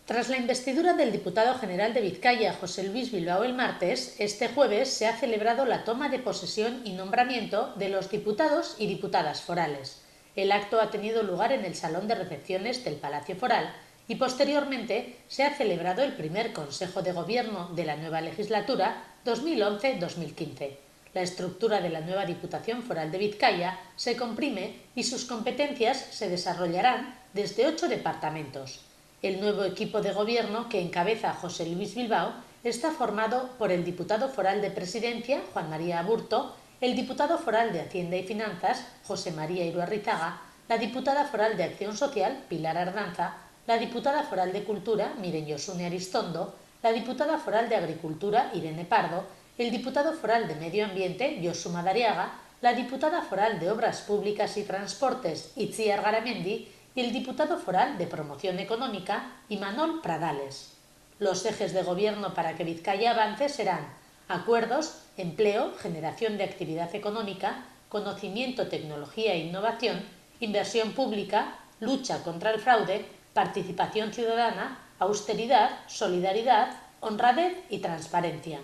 Tras la investidura del diputado general de Vizcaya, José Luis Bilbao, el martes, este jueves se ha celebrado la toma de posesión y nombramiento de los diputados y diputadas forales. El acto ha tenido lugar en el salón de recepciones del Palacio Foral y posteriormente se ha celebrado el primer Consejo de Gobierno de la nueva legislatura 2011-2015. La estructura de la nueva Diputación Foral de Vizcaya se comprime y sus competencias se desarrollarán desde 8 departamentos. El nuevo equipo de gobierno que encabeza José Luis Bilbao está formado por el diputado foral de Presidencia, Juan María Aburto, el diputado foral de Hacienda y Finanzas, José María Iruarrizaga, la diputada foral de Acción Social, Pilar Ardanza, la diputada foral de Cultura, Miren Josune Aristondo, la diputada foral de Agricultura, Irene Pardo, el diputado foral de Medio Ambiente, Josu Madariaga, la diputada foral de Obras Públicas y Transportes, Itziar Garamendi, y el diputado foral de Promoción Económica, Imanol Pradales. Los ejes de gobierno para que Vizcaya avance serán acuerdos, empleo, generación de actividad económica, conocimiento, tecnología e innovación, inversión pública, lucha contra el fraude, participación ciudadana, austeridad, solidaridad, honradez y transparencia.